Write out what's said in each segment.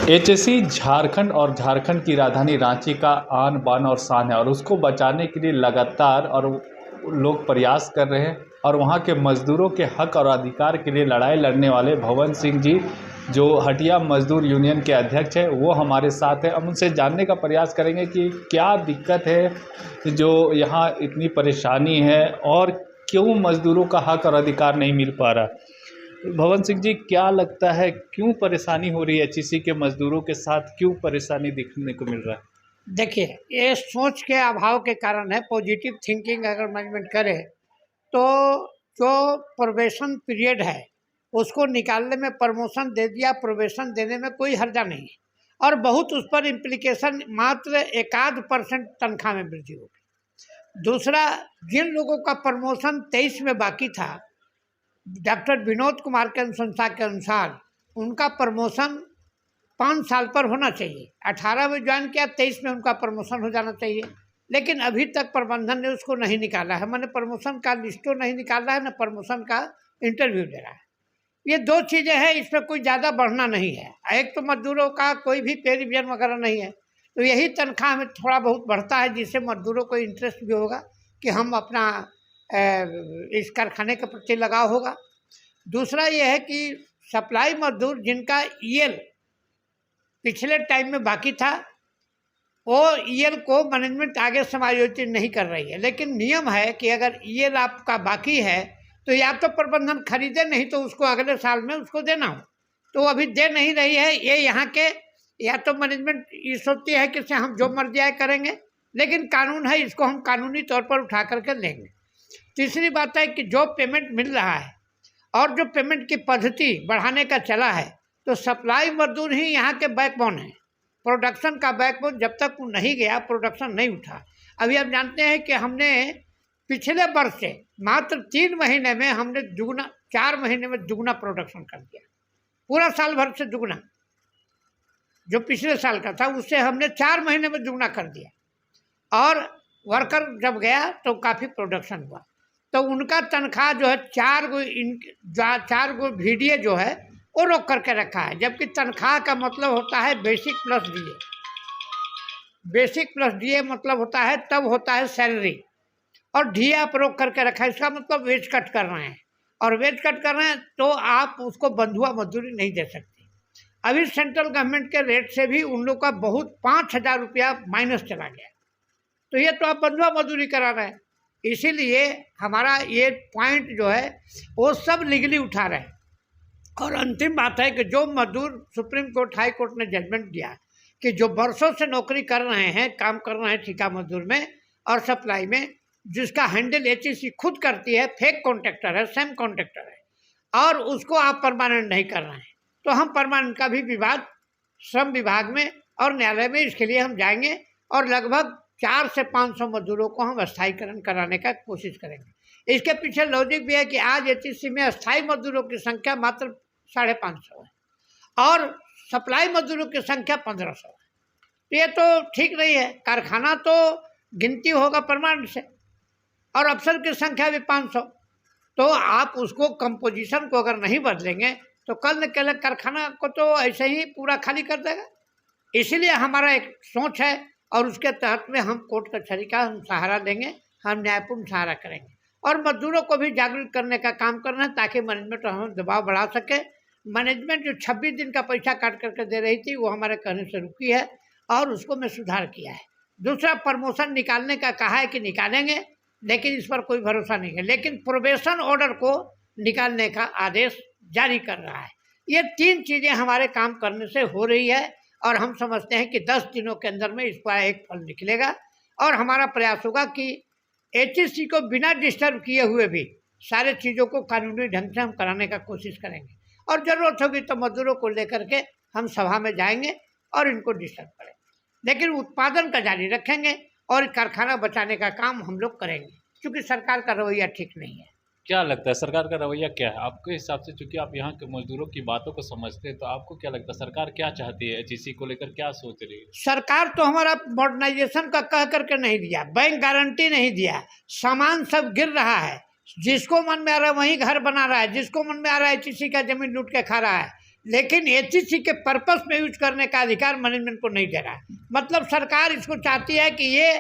HSC Jharkhand और झारखंड की राजधानी रांची का आन बान और शान है और उसको बचाने के लिए लगातार और लोग प्रयास कर रहे हैं और वहाँ के मज़दूरों के हक और अधिकार के लिए लड़ाई लड़ने वाले भवन सिंह जी जो हटिया मज़दूर यूनियन के अध्यक्ष हैं वो हमारे साथ हैं। हम उनसे जानने का प्रयास करेंगे कि क्या दिक्कत है जो यहाँ इतनी परेशानी है और क्यों मज़दूरों का हक और अधिकार नहीं मिल पा रहा। भवन सिंह जी, क्या लगता है क्यों परेशानी हो रही है एचईसी के मजदूरों के साथ, क्यों परेशानी दिखने को मिल रहा है? देखिए, ये सोच के अभाव के कारण है। पॉजिटिव थिंकिंग अगर मैनेजमेंट करे तो जो प्रोबेशन पीरियड है उसको निकालने में, प्रमोशन दे दिया, प्रोबेशन देने में कोई हर्जा नहीं है और बहुत उस पर इम्प्लीकेशन मात्र 1% तनख्वाह में वृद्धि होगी। दूसरा, जिन लोगों का प्रमोशन 23 में बाकी था, डॉक्टर विनोद कुमार के अनुशंसा के अनुसार उनका प्रमोशन 5 साल पर होना चाहिए। 18 में ज्वाइन किया, 23 में उनका प्रमोशन हो जाना चाहिए, लेकिन अभी तक प्रबंधन ने उसको नहीं निकाला है। मैंने प्रमोशन का लिस्टो नहीं निकाला है, न प्रमोशन का इंटरव्यू दे रहा है। ये 2 चीज़ें हैं, इसमें कोई ज़्यादा बढ़ना नहीं है। एक तो मजदूरों का कोई भी पे रिविजन वगैरह नहीं है, तो यही तनख्वाह में थोड़ा बहुत बढ़ता है जिससे मजदूरों को इंटरेस्ट भी होगा कि हम अपना इस कारखाने के प्रति लगाव होगा। दूसरा ये है कि सप्लाई मजदूर जिनका ईएल पिछले टाइम में बाकी था, वो ईएल को मैनेजमेंट आगे समायोजित नहीं कर रही है। लेकिन नियम है कि अगर ईएल आपका बाकी है तो या तो प्रबंधन खरीदे, नहीं तो उसको अगले साल में उसको देना हो। तो अभी दे नहीं रही है। ये यहाँ के या तो मैनेजमेंट ये सोचती है कि हम जो मर्जी आए करेंगे, लेकिन कानून है, इसको हम कानूनी तौर पर उठा करके लेंगे। तीसरी बात है कि जो पेमेंट मिल रहा है और जो पेमेंट की पद्धति बढ़ाने का चला है, तो सप्लाई मजदूर ही यहाँ के बैकबोन है। प्रोडक्शन का बैकबोन जब तक वो नहीं गया, प्रोडक्शन नहीं उठा। अभी आप जानते हैं कि हमने पिछले वर्ष से मात्र 3 महीने में हमने दुगना, 4 महीने में दुगना प्रोडक्शन कर दिया। पूरा साल भर से दुगना, जो पिछले साल का था उससे हमने 4 महीने में दुगना कर दिया। और वर्कर जब गया तो काफ़ी प्रोडक्शन हुआ। तो उनका तनख्वाह जो है 4 गो VDA जो है वो रोक करके रखा है, जबकि तनख्वाह का मतलब होता है basic plus DA। Basic plus DA मतलब होता है, तब होता है सैलरी, और DA आप रोक करके रखा है। इसका मतलब वेज कट कर रहे हैं, और वेज कट कर रहे हैं तो आप उसको बंधुआ मजदूरी नहीं दे सकते। अभी सेंट्रल गवर्नमेंट के रेट से भी उन लोग का बहुत 5,000 रुपया माइनस चला गया। तो ये तो आप बंधुआ मजदूरी करा रहे हैं। इसीलिए हमारा ये पॉइंट जो है वो सब लीगली उठा रहे हैं। और अंतिम बात है कि जो मजदूर, सुप्रीम कोर्ट, हाई कोर्ट ने जजमेंट दिया कि जो वर्षों से नौकरी कर रहे हैं, काम कर रहे हैं ठेका मजदूर में और सप्लाई में, जिसका हैंडल एचईसी खुद करती है, फेक कॉन्ट्रैक्टर है, सेम कॉन्ट्रैक्टर है, और उसको आप परमानेंट नहीं कर रहे हैं, तो हम परमानेंट का भी विवाद श्रम विभाग में और न्यायालय में, इसके लिए हम जाएंगे और लगभग 400 से 500 मजदूरों को हम स्थायीकरण कराने का कोशिश करेंगे। इसके पीछे लॉजिक भी है कि आज एचईसी में स्थायी मजदूरों की संख्या मात्र 550 है और सप्लाई मजदूरों की संख्या 1500 है। तो ये तो ठीक नहीं है। कारखाना तो गिनती होगा परमानेंट से, और अफसर की संख्या भी 500। तो आप उसको कंपोजिशन को अगर नहीं बदलेंगे तो कल न कल कारखाना को तो ऐसे ही पूरा खाली कर देगा। इसीलिए हमारा एक सोच है और उसके तहत में हम कोर्ट कचहरी का हम सहारा देंगे, हम न्यायपूर्ण सहारा करेंगे और मजदूरों को भी जागरूक करने का काम करना है, ताकि मैनेजमेंट हम दबाव बढ़ा सके। मैनेजमेंट जो 26 दिन का पैसा काट करके दे रही थी वो हमारे कहने से रुकी है और उसको मैं सुधार किया है। दूसरा, प्रमोशन निकालने का कहा है कि निकालेंगे, लेकिन इस पर कोई भरोसा नहीं है। लेकिन प्रोबेशन ऑर्डर को निकालने का आदेश जारी कर रहा है। ये 3 चीज़ें हमारे काम करने से हो रही है और हम समझते हैं कि 10 दिनों के अंदर में इसका एक फल निकलेगा। और हमारा प्रयास होगा कि एचईसी को बिना डिस्टर्ब किए हुए भी सारे चीज़ों को कानूनी ढंग से हम कराने का कोशिश करेंगे, और ज़रूरत होगी तो मजदूरों को लेकर के हम सभा में जाएंगे और इनको डिस्टर्ब करेंगे, लेकिन उत्पादन का जारी रखेंगे और कारखाना बचाने का काम हम लोग करेंगे, क्योंकि सरकार का रवैया ठीक नहीं है। क्या लगता है सरकार का रवैया क्या है आपके हिसाब से? चूंकि आप यहाँ के मजदूरों की बातों को समझते हैं, तो आपको क्या लगता है सरकार क्या चाहती है, एचईसी को लेकर क्या सोच रही है? सरकार तो हमारा मॉडर्नाइजेशन का कह करके नहीं दिया, बैंक गारंटी नहीं दिया, सामान सब गिर रहा है, जिसको मन में आ रहा है वहीं घर बना रहा है, जिसको मन में आ रहा है एचईसी का जमीन लूट के खा रहा है। लेकिन एचईसी के पर्पस में यूज करने का अधिकार मैनेजमेंट को नहीं दे रहा है। मतलब सरकार इसको चाहती है कि ये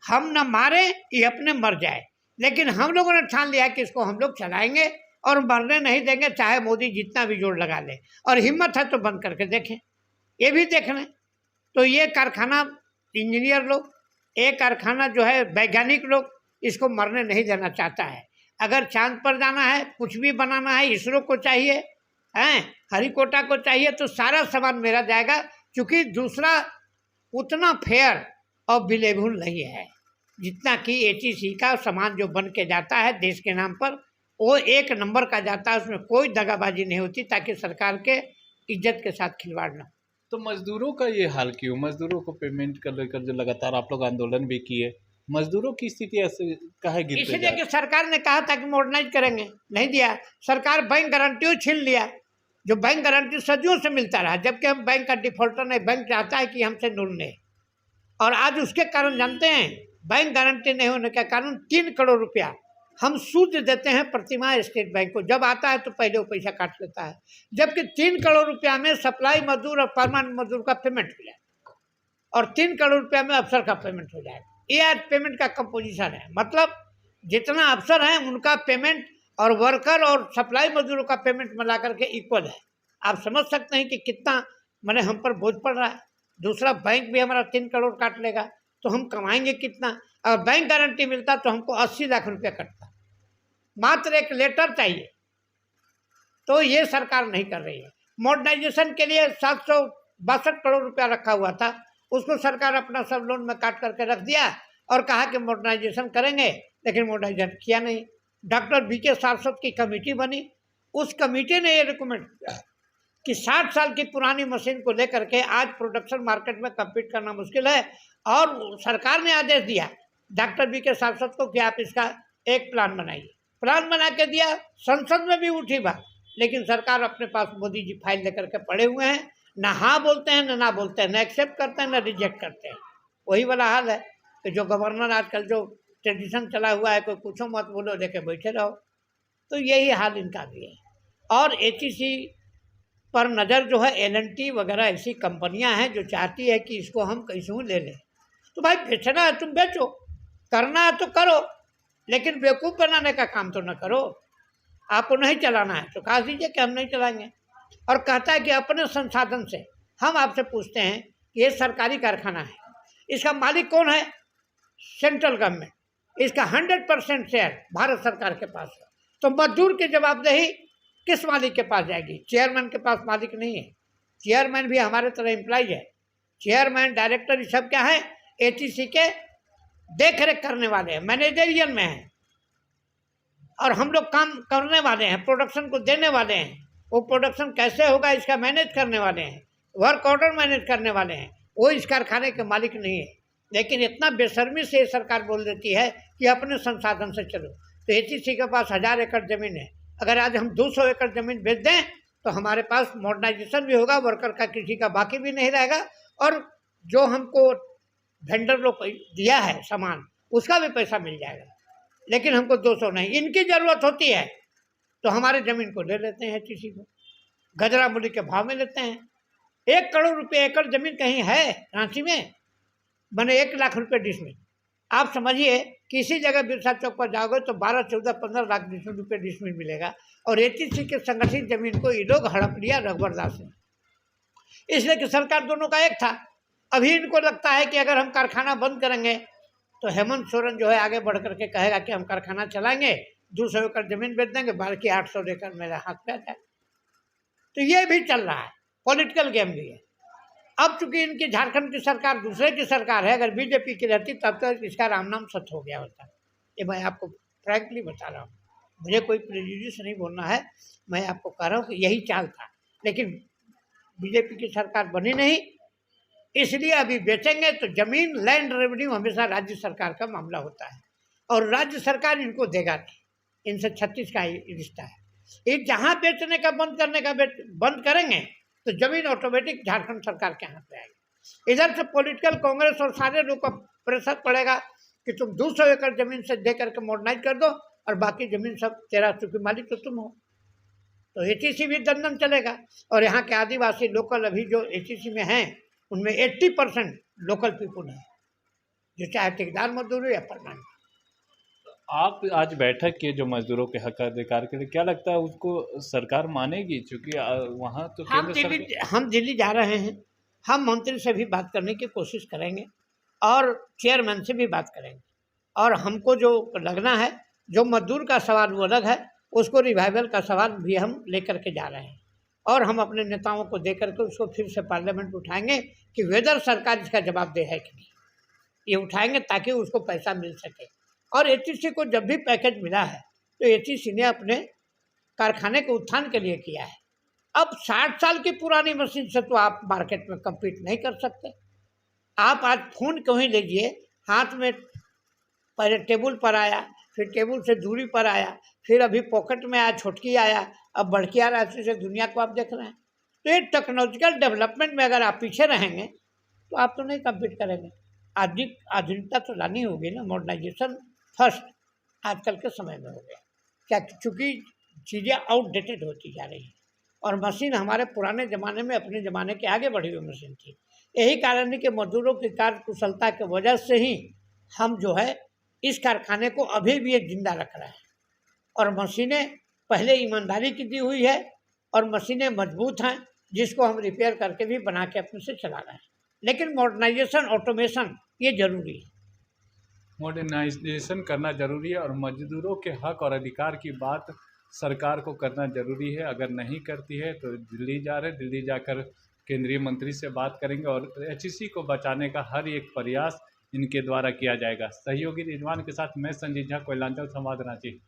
हम न मारें, ये अपने मर जाए, लेकिन हम लोगों ने ठान लिया कि इसको हम लोग चलाएंगे और मरने नहीं देंगे, चाहे मोदी जितना भी जोर लगा ले। और हिम्मत है तो बंद करके देखें, ये भी देख लें। तो ये कारखाना इंजीनियर लोग, ये कारखाना जो है वैज्ञानिक लोग, इसको मरने नहीं देना चाहता है। अगर चांद पर जाना है, कुछ भी बनाना है, इसरो को चाहिए हैं, हरिकोटा को चाहिए, तो सारा सामान मेरा जाएगा, क्योंकि दूसरा उतना फेयर और बिलेबुल नहीं है जितना कि एचईसी का सामान जो बन के जाता है देश के नाम पर, वो एक नंबर का जाता है, उसमें कोई दगाबाजी नहीं होती, ताकि सरकार के इज्जत के साथ खिलवाड़ ना हो। तो मजदूरों का ये हाल क्यों? मजदूरों को पेमेंट कर लेकर जो लगातार आप लोग आंदोलन भी किए, मजदूरों की स्थिति ऐसे काहे गिरते जा इसलिए रही? कि सरकार ने कहा था कि मॉडर्नाइज करेंगे, नहीं दिया। सरकार बैंक गारंटी छीन लिया, जो बैंक गारंटी सदियों से मिलता रहा, जबकि हम बैंक का डिफॉल्टर नहीं, बैंक चाहता है कि हमसे लोन ले। और आज उसके कारण जानते हैं, बैंक गारंटी नहीं होने के कारण 3 करोड़ रुपया हम सूद देते हैं प्रतिमाह स्टेट बैंक को। जब आता है तो पहले वो पैसा काट लेता है, जबकि 3 करोड़ रुपया में सप्लाई मजदूर और परमानेंट मजदूर का पेमेंट हो जाए, और 3 करोड़ रुपया में अफसर का पेमेंट हो जाएगा। ये आज पेमेंट का कंपोजिशन है। मतलब जितना अफसर हैं उनका पेमेंट और वर्कर और सप्लाई मजदूरों का पेमेंट मिला करके इक्वल है। आप समझ सकते हैं कि कितना मैंने हम पर बोझ पड़ रहा है। दूसरा बैंक भी हमारा 3 करोड़ काट लेगा, तो हम कमाएंगे कितना? अगर बैंक गारंटी मिलता तो हमको 80 लाख रुपया कटता, मात्र एक लेटर चाहिए। तो ये सरकार नहीं कर रही है। मॉडर्नाइजेशन के लिए 762 करोड़ रुपया रखा हुआ था, उसको सरकार अपना सब लोन में काट करके रख दिया और कहा कि मॉडर्नाइजेशन करेंगे, लेकिन मॉडर्नाइजेशन किया नहीं। डॉक्टर बीके सारस्वत की कमेटी बनी, उस कमेटी ने ये रिकमेंड किया कि 60 साल की पुरानी मशीन को लेकर के आज प्रोडक्शन मार्केट में कम्पीट करना मुश्किल है, और सरकार ने आदेश दिया डॉक्टर बीके सारस्वत को कि आप इसका एक प्लान बनाइए। प्लान बना के दिया, संसद में भी उठी बात, लेकिन सरकार अपने पास मोदी जी फाइल लेकर के पड़े हुए हैं, ना हाँ बोलते हैं ना बोलते हैं, ना एक्सेप्ट करते हैं ना रिजेक्ट करते हैं। वही वाला हाल है कि जो गवर्नर आजकल जो ट्रेडिशन चला हुआ है, कोई पूछो मत बोलो, लेके बैठे रहो, तो यही हाल इनका भी है। और एचईसी पर नज़र जो है एलएनटी वगैरह ऐसी कंपनियां हैं जो चाहती है कि इसको हम कैसे ले लें। तो भाई बेचना है तुम बेचो, करना है तो करो, लेकिन बेवकूफ़ बनाने का काम तो न करो। आपको नहीं चलाना है तो कहा दीजिए कि हम नहीं चलाएंगे। और कहता है कि अपने संसाधन से। हम आपसे पूछते हैं कि ये सरकारी कारखाना है, इसका मालिक कौन है? Central government. इसका 100% शेयर भारत सरकार के पास है, तो मजदूर की जवाबदेही किस मालिक के पास जाएगी? चेयरमैन के पास मालिक नहीं है। चेयरमैन भी हमारे तरह एम्प्लॉइज है। चेयरमैन, डायरेक्टर, ये सब क्या है? एचईसी के देख रेख करने वाले हैं, मैनेजरियल में हैं, और हम लोग काम करने वाले हैं, प्रोडक्शन को देने वाले हैं। वो प्रोडक्शन कैसे होगा इसका मैनेज करने वाले हैं, वर्क ऑर्डर मैनेज करने वाले हैं। वो इस कारखाने के मालिक नहीं है। लेकिन इतना बेशर्मी से सरकार बोल देती है कि अपने संसाधन से चलो। तो एचईसी के पास 1000 एकड़ ज़मीन है, अगर आज हम 200 एकड़ ज़मीन बेच दें तो हमारे पास मॉडर्नाइजेशन भी होगा, वर्कर का किसी का बाकी भी नहीं रहेगा, और जो हमको वेंडर लोग दिया है सामान उसका भी पैसा मिल जाएगा। लेकिन हमको 200 नहीं, इनकी ज़रूरत होती है तो हमारे ज़मीन को ले लेते हैं, एचईसी को गजरा मूल्य के भाव में लेते हैं। 1 करोड़ रुपये एकड़ ज़मीन कहीं है रांची में? मैंने 1 लाख रुपये डिसमिल। आप समझिए किसी जगह बिरसा चौक पर जाओगे तो 12, 14, 15 लाख रुपये डिसमिल मिलेगा, और एचईसी के संगठित जमीन को ये लोग हड़प लिया रघुवरदास ने। इसलिए कि सरकार दोनों का एक था। अभी इनको लगता है कि अगर हम कारखाना बंद करेंगे तो हेमंत सोरेन जो है आगे बढ़ करके कहेगा कि हम कारखाना चलाएंगे, 200 एकड़ जमीन बेच देंगे, बाकी 800 एकड़ मेरे हाथ पे आ जाए। तो ये भी चल रहा है, पॉलिटिकल गेम भी है। अब चूंकि इनकी झारखंड की सरकार दूसरे की सरकार है, अगर बीजेपी की रहती तब तक इसका राम नाम सत्य हो गया होता। ये मैं आपको फ्रैंकली बता रहा हूँ, मुझे कोई प्रेजुडिस नहीं बोलना है, मैं आपको कह रहा हूँ कि यही चाल था। लेकिन बीजेपी की सरकार बनी नहीं, इसलिए अभी बेचेंगे तो जमीन, लैंड रेवेन्यू हमेशा राज्य सरकार का मामला होता है, और राज्य सरकार इनको देगा नहीं। इनसे 36 का रिश्ता है। ये जहाँ बेचने का बंद करने का बंद करेंगे तो जमीन ऑटोमेटिक झारखंड सरकार के हाथ में आएगी। इधर से पॉलिटिकल कांग्रेस और सारे लोग का प्रेशर पड़ेगा कि तुम 200 एकड़ जमीन से दे करके मॉडर्नाइज कर दो, और बाकी जमीन सब तेरा, चूंकि मालिक तो तुम हो। तो एचईसी भी दंदन चलेगा। और यहाँ के आदिवासी लोकल अभी जो एचईसी में हैं उनमें 80% लोकल पीपुल है, जो चाहे ठेकेदार मजदूर हो या परमानेंट। आप आज बैठक किए जो मजदूरों के हक अधिकार के लिए, क्या लगता है उसको सरकार मानेगी? क्योंकि वहाँ तो केंद्र सरकार। हम दिल्ली जा रहे हैं, हम मंत्री से भी बात करने की कोशिश करेंगे और चेयरमैन से भी बात करेंगे। और हमको जो लगना है, जो मजदूर का सवाल वो अलग है, उसको रिवाइवल का सवाल भी हम लेकर के जा रहे हैं। और हम अपने नेताओं को दे करके उसको फिर से पार्लियामेंट उठाएंगे कि वेदर सरकार इसका जवाब दे है कि नहीं, ये उठाएंगे ताकि उसको पैसा मिल सके। और एचईसी को जब भी पैकेज मिला है तो एचईसी ने अपने कारखाने के उत्थान के लिए किया है। अब 60 साल की पुरानी मशीन से तो आप मार्केट में कम्पीट नहीं कर सकते। आप आज फ़ोन क्यों ही लीजिए, हाथ में पहले टेबल पर आया, फिर टेबल से दूरी पर आया, फिर अभी पॉकेट में आया, छुटकी आया, अब बढ़की आ रहा है। ऐसे दुनिया को आप देख रहे हैं। तो ये टेक्नोलॉजिकल डेवलपमेंट में अगर आप पीछे रहेंगे तो आप तो नहीं कम्पीट करेंगे। आधुनिकता तो लानी होगी ना, मॉडर्नाइजेशन फर्स्ट आजकल के समय में हो गया। क्या, चूँकि चीज़ें आउटडेटेड होती जा रही हैं और मशीन हमारे पुराने ज़माने में अपने ज़माने के आगे बढ़ी हुई मशीन थी। यही कारण है कि मजदूरों की कार्यकुशलता की वजह से ही हम जो है इस कारखाने को अभी भी एक जिंदा रख रहे हैं। और मशीनें पहले ईमानदारी की दी हुई है और मशीनें मजबूत हैं, जिसको हम रिपेयर करके भी बना के अपने से चला रहे हैं। लेकिन मॉडर्नाइजेशन, ऑटोमेशन ये ज़रूरी है। मॉडर्नाइजेशन करना ज़रूरी है और मजदूरों के हक और अधिकार की बात सरकार को करना ज़रूरी है। अगर नहीं करती है तो दिल्ली जा रहे, दिल्ली जाकर केंद्रीय मंत्री से बात करेंगे और एचईसी को बचाने का हर एक प्रयास इनके द्वारा किया जाएगा। सहयोगी रिजवान के साथ मैं संजीव झा, कोयलांचल संवाद, रांची।